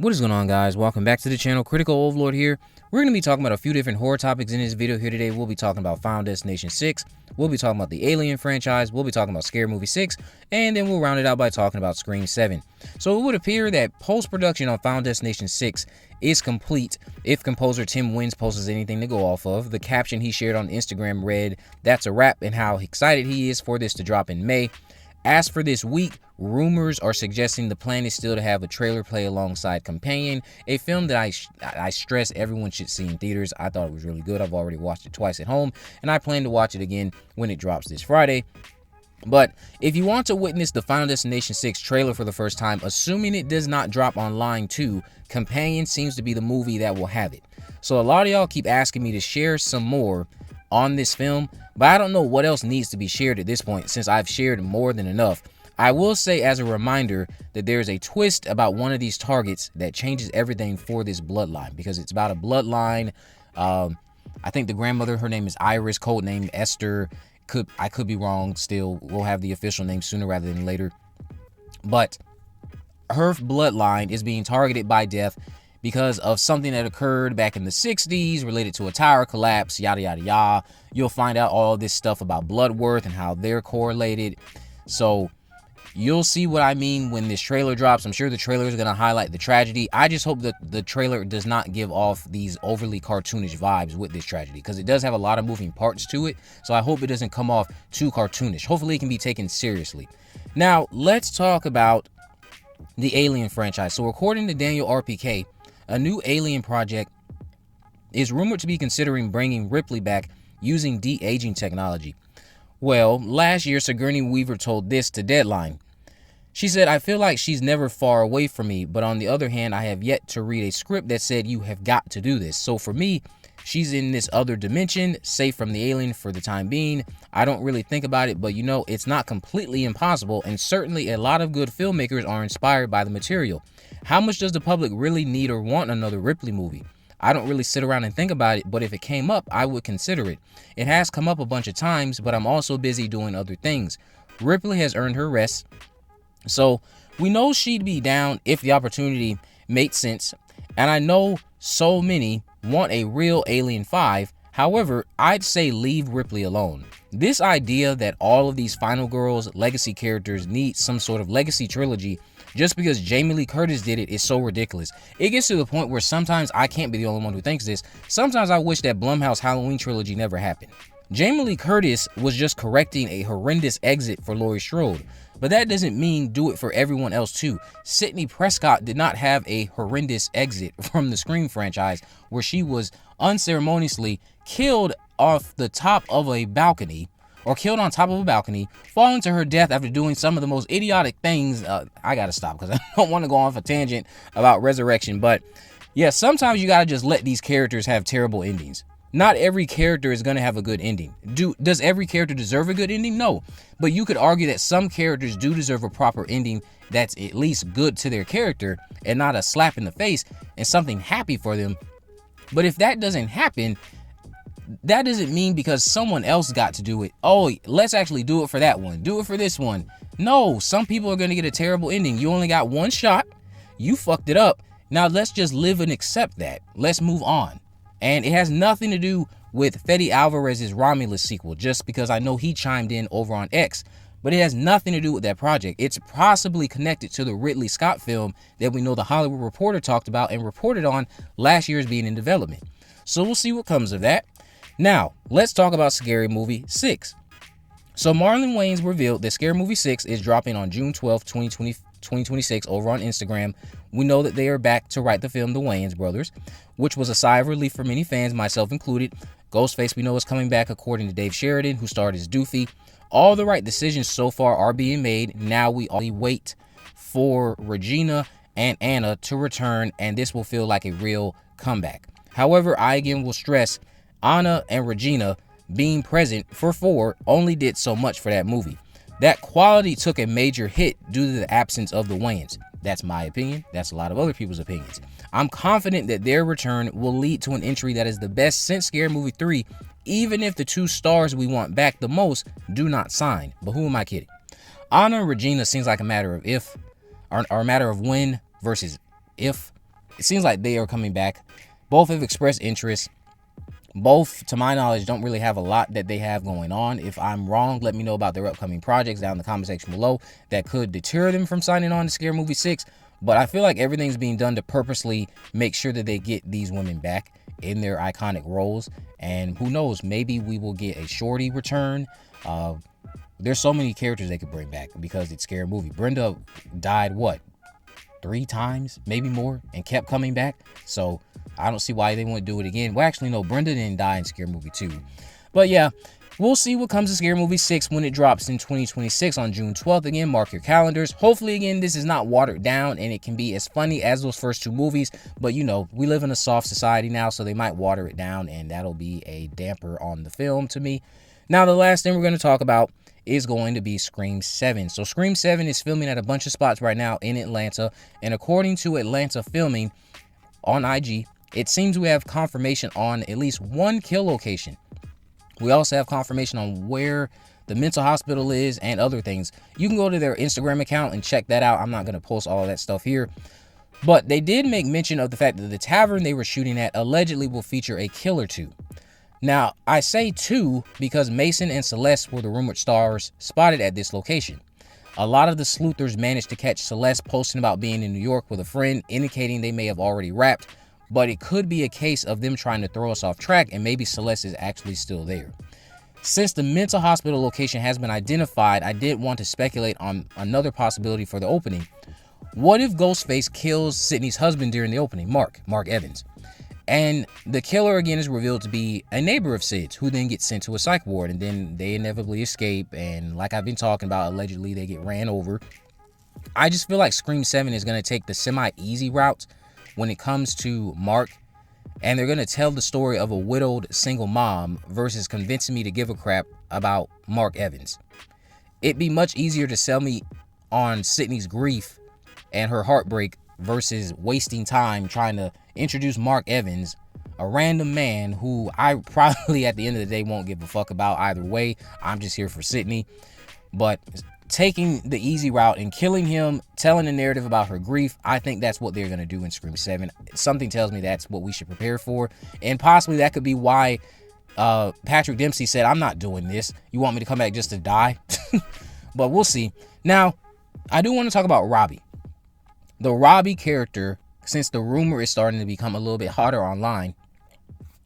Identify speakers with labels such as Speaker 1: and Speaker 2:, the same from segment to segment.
Speaker 1: What is going on, guys? Welcome back to the channel. Critical Overlord here. We're going to be talking about a few different horror topics in this video here today. We'll be talking about Final Destination 6. We'll be talking about the Alien franchise. We'll be talking about Scary Movie 6. And then we'll round it out by talking about Scream 7. So it would appear that post-production on Final Destination 6 is complete if composer Tim Wins posts anything to go off of. The caption he shared on Instagram read, "That's a wrap," and how excited he is for this to drop in May. As for this week, rumors are suggesting the plan is still to have a trailer play alongside Companion, a film that I stress everyone should see in theaters. I thought it was really good. I've already watched it twice at home, and I plan to watch it again when it drops this Friday. But if you want to witness the Final Destination 6 trailer for the first time, assuming it does not drop online too, Companion seems to be the movie that will have it. So a lot of y'all keep asking me to share some more on this film, but I don't know what else needs to be shared at this point since I've shared more than enough. I will say as a reminder that there's a twist about one of these targets that changes everything for this bloodline, because it's about a bloodline. I think the grandmother, her name is Iris, codename Esther. I could be wrong. Still, we'll have the official name sooner rather than later. But her bloodline is being targeted by death because of something that occurred back in the 60s related to a tower collapse, yada, yada, yada. You'll find out all this stuff about Bloodworth and how they're correlated. So you'll see what I mean when this trailer drops. I'm sure the trailer is going to highlight the tragedy. I just hope that the trailer does not give off these overly cartoonish vibes with this tragedy, because it does have a lot of moving parts to it. So I hope it doesn't come off too cartoonish. Hopefully it can be taken seriously. Now, let's talk about the Alien franchise. So according to Daniel RPK, a new Alien project is rumored to be considering bringing Ripley back using de-aging technology. Well, last year, Sigourney Weaver told this to Deadline. She said, "I feel like she's never far away from me, but on the other hand, I have yet to read a script that said you have got to do this. So for me, she's in this other dimension, safe from the alien for the time being. I don't really think about it, but you know, it's not completely impossible, and certainly a lot of good filmmakers are inspired by the material. How much does the public really need or want another Ripley movie? I don't really sit around and think about it, but if it came up, I would consider it. It has come up a bunch of times, but I'm also busy doing other things. Ripley has earned her rest, so we know she'd be down if the opportunity made sense, and I know so many want a real Alien 5. However, I'd say leave Ripley alone. This idea that all of these Final Girls legacy characters need some sort of legacy trilogy just because Jamie Lee Curtis did it is so ridiculous. It gets to the point where sometimes I can't be the only one who thinks this. Sometimes I wish that Blumhouse Halloween trilogy never happened. Jamie Lee Curtis was just correcting a horrendous exit for Laurie Strode, but that doesn't mean do it for everyone else too. Sidney Prescott did not have a horrendous exit from the Scream franchise where she was unceremoniously killed off the top of a balcony, or killed on top of a balcony, falling to her death after doing some of the most idiotic things. I gotta stop because I don't want to go off a tangent about resurrection, but yeah, sometimes you gotta just let these characters have terrible endings. Not every character is gonna have a good ending. Does every character deserve a good ending? No, but you could argue that some characters do deserve a proper ending that's at least good to their character and not a slap in the face and something happy for them. But if that doesn't happen, that doesn't mean because someone else got to do it, oh, let's actually do it for that one, do it for this one. No, some people are going to get a terrible ending. You only got one shot, you fucked it up. Now let's just live and accept that. Let's move on. And it has nothing to do with Fede Alvarez's Romulus sequel, just because I know he chimed in over on X, but it has nothing to do with that project. It's possibly connected to the Ridley Scott film that we know the Hollywood Reporter talked about and reported on last year as being in development. So we'll see what comes of that. Now, let's talk about Scary Movie 6. So Marlon Wayans revealed that Scary Movie 6 is dropping on June 12, 2026 over on Instagram. We know that they are back to write the film The Wayans Brothers, which was a sigh of relief for many fans, myself included. Ghostface, we know, is coming back according to Dave Sheridan, who starred as Doofy. All the right decisions so far are being made. Now we only wait for Regina and Anna to return, and this will feel like a real comeback. However, I again will stress Anna and Regina being present for 4 only did so much for that movie. That quality took a major hit due to the absence of the Wayans. That's my opinion. That's a lot of other people's opinions. I'm confident that their return will lead to an entry that is the best since Scary Movie 3, even if the 2 stars we want back the most do not sign. But who am I kidding? Anna and Regina seems like a matter of if, or a matter of when versus if. it seems like they are coming back. Both have expressed interest. Both, to my knowledge, don't really have a lot that they have going on. If I'm wrong, let me know about their upcoming projects down in the comment section below that could deter them from signing on to Scary Movie 6. But I feel like everything's being done to purposely make sure that they get these women back in their iconic roles. And who knows, maybe we will get a Shorty return. There's so many characters they could bring back because it's Scary Movie. Brenda died, what, 3 times, maybe more, and kept coming back. So I don't see why they wouldn't do it again. Well, actually, no, Brenda didn't die in Scary Movie 2. But yeah, we'll see what comes to Scary Movie 6 when it drops in 2026 on June 12th. Again, mark your calendars. Hopefully, again, this is not watered down and it can be as funny as those first 2 movies. But, you know, we live in a soft society now, so they might water it down, and that'll be a damper on the film to me. Now, the last thing we're going to talk about is going to be Scream 7. So Scream 7 is filming at a bunch of spots right now in Atlanta. And according to Atlanta Filming on IG, it seems we have confirmation on at least 1 kill location. We also have confirmation on where the mental hospital is and other things. You can go to their Instagram account and check that out. I'm not going to post all of that stuff here. But they did make mention of the fact that the tavern they were shooting at allegedly will feature a kill or 2. Now, I say 2 because Mason and Celeste were the rumored stars spotted at this location. A lot of the sleuthers managed to catch Celeste posting about being in New York with a friend, indicating they may have already wrapped, but it could be a case of them trying to throw us off track and maybe Celeste is actually still there. Since the mental hospital location has been identified, I did want to speculate on another possibility for the opening. What if Ghostface kills Sydney's husband during the opening, Mark Evans? And the killer, again, is revealed to be a neighbor of Sid's, who then gets sent to a psych ward, and then they inevitably escape, and like I've been talking about, allegedly they get ran over. I just feel like Scream 7 is going to take the semi-easy route when it comes to Mark, and they're going to tell the story of a widowed single mom versus convincing me to give a crap about Mark Evans. It'd be much easier to sell me on Sydney's grief and her heartbreak versus wasting time trying to introduce Mark Evans, a random man who I probably at the end of the day won't give a fuck about either way. I'm just here for Sydney. But taking the easy route and killing him, telling the narrative about her grief, I think that's what they're going to do in Scream 7. Something tells me that's what we should prepare for. And possibly that could be why Patrick Dempsey said, I'm not doing this. You want me to come back just to die? But we'll see. Now, I do want to talk about Robbie. The Robbie character, since the rumor is starting to become a little bit hotter online,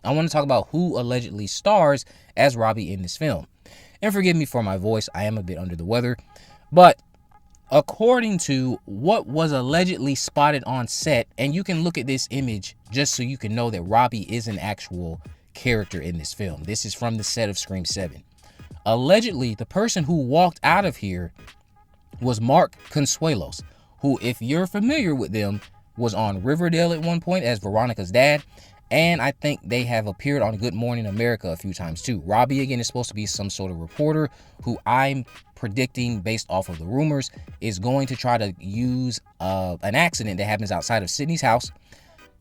Speaker 1: I want to talk about who allegedly stars as Robbie in this film. And forgive me for my voice, I am a bit under the weather. But according to what was allegedly spotted on set, and you can look at this image just so you can know that Robbie is an actual character in this film. This is from the set of Scream 7. Allegedly, the person who walked out of here was Mark Consuelos, who, if you're familiar with them, was on Riverdale at one point as Veronica's dad. And I think they have appeared on Good Morning America a few times too. Robbie, again, is supposed to be some sort of reporter who I'm predicting, based off of the rumors, is going to try to use an accident that happens outside of Sydney's house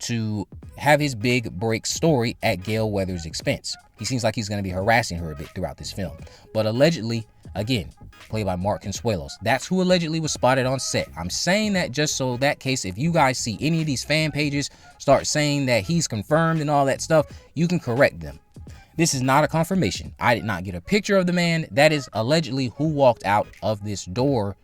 Speaker 1: to have his big break story at Gail Weathers' expense. He seems like he's going to be harassing her a bit throughout this film. But allegedly, again, played by Mark Consuelos. That's who allegedly was spotted on set. I'm saying that just so that case, if you guys see any of these fan pages start saying that he's confirmed and all that stuff, you can correct them. This is not a confirmation. I did not get a picture of the man. That is allegedly who walked out of this door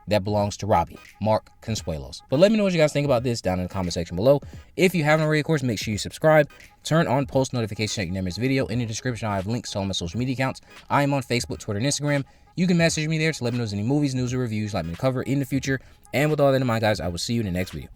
Speaker 1: that belongs to Robbie, Mark Consuelos. But let me know what you guys think about this down in the comment section below. If you haven't already, of course, make sure you subscribe. Turn on post notifications so you never miss a video. In the description, I have links to all my social media accounts. I am on Facebook, Twitter, and Instagram. You can message me there to let me know any movies, news, or reviews you'd like me to cover in the future. And with all that in mind, guys, I will see you in the next video.